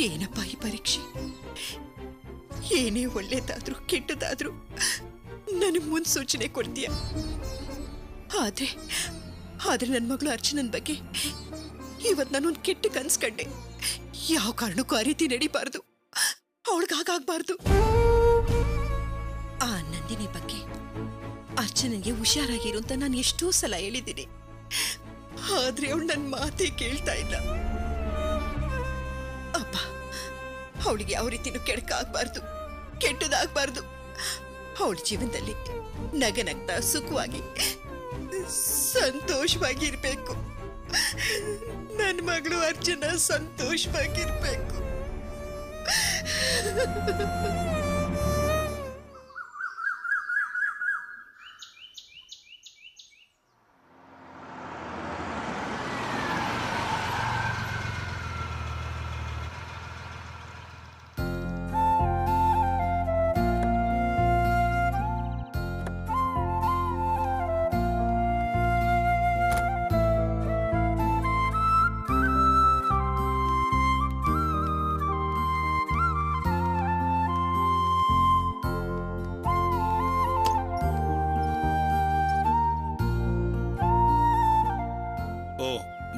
ಏನಪ್ಪ ಈ ಪರೀಕ್ಷೆ? ಏನೇ ಒಳ್ಳೇದಾದ್ರೂ ಕೆಟ್ಟದಾದ್ರೂ ನನಗೆ ಮುನ್ಸೂಚನೆ ಕೊಡ್ತೀಯ. ಆದ್ರೆ ನನ್ನ ಮಗಳು ಅರ್ಚನನ್ ಬಗ್ಗೆ ಇವತ್ತು ನಾನೊಂದು ಕೆಟ್ಟ ಕನ್ಸ್ಕಂಡೆ. ಯಾವ ಕಾರಣಕ್ಕೂ ಆ ರೀತಿ ನಡಿಬಾರ್ದು, ಅವಳಿಗಾಗಬಾರ್ದು. ಆ ನಂದಿನಿ ಬಗ್ಗೆ ಅರ್ಚನನ್ಗೆ ಹುಷಾರಾಗಿರು ಅಂತ ನಾನು ಎಷ್ಟೋ ಸಲ ಹೇಳಿದ್ದೀನಿ. ಆದ್ರೆ ಅವಳು ನನ್ನ ಮಾತೇ ಕೇಳ್ತಾ ಇಲ್ಲ. ಅಪ್ಪ, ಅವಳಿಗೆ ಯಾವ ರೀತಿನೂ ಕೆಡಕಾಗಬಾರ್ದು, ಕೆಟ್ಟದಾಗಬಾರ್ದು. ಅವಳ ಜೀವನದಲ್ಲಿ ನಗನಗ್ತಾ ಸುಖವಾಗಿ ಸಂತೋಷವಾಗಿರ್ಬೇಕು. ನನ್ನ ಮಗಳು ಅರ್ಚನಾ ಸಂತೋಷವಾಗಿರ್ಬೇಕು.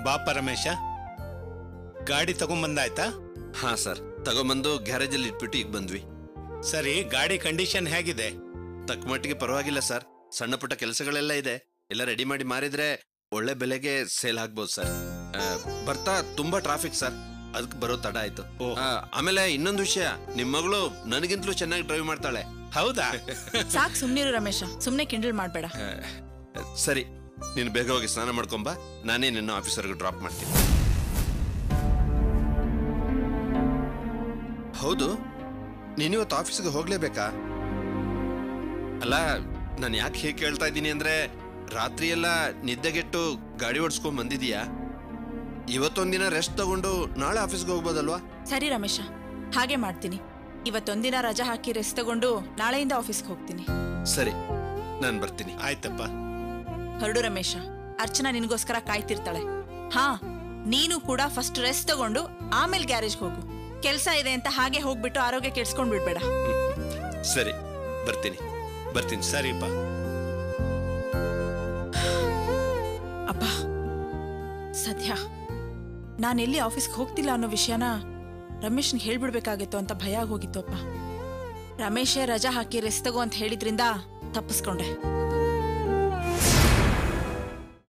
ಬಾಪ ರಮೇಶ, ಗಾಡಿ ತಗೊಂಬಂದಾಯ್ತಾ? ಹಾ ಸರ್, ತಗೊಂಬಂದು ಗ್ಯಾರೇಜ್ ಅಲ್ಲಿ ಇಟ್ಬಿಟ್ಟು ಈಗ ಬಂದ್ವಿ. ಸರಿ, ಗಾಡಿ ಕಂಡೀಷನ್ ಹೇಗಿದೆ? ತಕ್ಕ ಮಟ್ಟಿಗೆ ಪರವಾಗಿಲ್ಲ ಸರ್. ಸಣ್ಣ ಪುಟ್ಟ ಕೆಲಸಗಳೆಲ್ಲ ಇದೆ. ಎಲ್ಲ ರೆಡಿ ಮಾಡಿ ಮಾರಿದ್ರೆ ಒಳ್ಳೆ ಬೆಲೆಗೆ ಸೇಲ್ ಆಗ್ಬೋದು ಸರ್. ಬರ್ತಾ ತುಂಬಾ ಟ್ರಾಫಿಕ್ ಸರ್, ಅದಕ್ಕೆ ಬರೋ ತಡ ಆಯ್ತು. ಆಮೇಲೆ ಇನ್ನೊಂದು ವಿಷಯ, ನಿಮ್ ಮಗಳು ನನಗಿಂತಲೂ ಚೆನ್ನಾಗಿ ಡ್ರೈವ್ ಮಾಡ್ತಾಳೆ. ಹೌದಾ? ಸಾಕ್ ಸುಮ್ನಿರು ರಮೇಶ, ಸುಮ್ನೆ ಕಿಂಡಲ್ ಮಾಡ್ಬೇಡ. ಸರಿ, ನೀನು ಬೇಗ ಹೋಗಿ ಸ್ನಾನ ಮಾಡ್ಕೊಂಬ, ನಾನೇ ನಿನ್ನ ಆಫೀಸರ್ಗೆ ಡ್ರಾಪ್ ಮಾಡ್ತೀನಿ. ಹೌದು, ನೀನಿವತ್ತು ಆಫೀಸ್ಗೆ ಹೋಗ್ಲೇಬೇಕಾ? ಅಲ್ಲ, ನಾನು ಯಾಕೆ ಹೇಗೆ ಕೇಳ್ತಾ ಇದ್ದೀನಿ ಅಂದ್ರೆ, ರಾತ್ರಿ ಎಲ್ಲ ನಿದ್ದೆಗೆಟ್ಟು ಗಾಡಿ ಓಡಿಸ್ಕೊಂಡ್ ಬಂದಿದೀಯಾ? ಇವತ್ತೊಂದಿನ ರೆಸ್ಟ್ ತಗೊಂಡು ನಾಳೆ ಆಫೀಸ್ಗೆ ಹೋಗ್ಬೋದಲ್ವಾ? ಸರಿ ರಮೇಶ, ಹಾಗೆ ಮಾಡ್ತೀನಿ. ಇವತ್ತೊಂದಿನ ರಜಾ ಹಾಕಿ ರೆಸ್ಟ್ ತಗೊಂಡು ನಾಳೆಯಿಂದ ಆಫೀಸ್ಗೆ ಹೋಗ್ತೀನಿ. ಸರಿ, ನಾನು ಬರ್ತೀನಿ. ಆಯ್ತಪ್ಪ. ಹೊರಡು ರಮೇಶ, ಅರ್ಚನಾ ನಿನಗೋಸ್ಕರ ಕಾಯ್ತಿರ್ತಾಳೆ. ಹಾ, ನೀನು ಕೂಡ ಫಸ್ಟ್ ರೆಸ್ಟ್ ತಗೊಂಡು ಆಮೇಲೆ ಗ್ಯಾರೇಜ್ಗೆ ಹೋಗು. ಕೆಲಸ ಇದೆ ಅಂತ ಹಾಗೆ ಹೋಗ್ಬಿಟ್ಟು ಆರೋಗ್ಯ ಕೆಡ್ಸ್ಕೊಂಡ್ ಬಿಡ್ಬೇಡ. ಸರಿ, ಬರ್ತೀನಿ. ಸರಿಪ್ಪ. ಅಪ್ಪ, ಸದ್ಯ ನಾನೆಲ್ಲಿ ಆಫೀಸ್ಗೆ ಹೋಗ್ತಿಲ್ಲ ಅನ್ನೋ ವಿಷಯನ ರಮೇಶ್ಗೆ ಹೇಳ್ಬಿಡ್ಬೇಕಾಗಿತ್ತು ಅಂತ ಭಯ ಆಗೋಗಿತ್ತು ಅಪ್ಪ. ರಮೇಶೇ ರಜಾ ಹಾಕಿ ರೆಸ್ಟ್ ತಗೋ ಅಂತ ಹೇಳಿದ್ರಿಂದ ತಪ್ಪಿಸ್ಕೊಂಡೆ.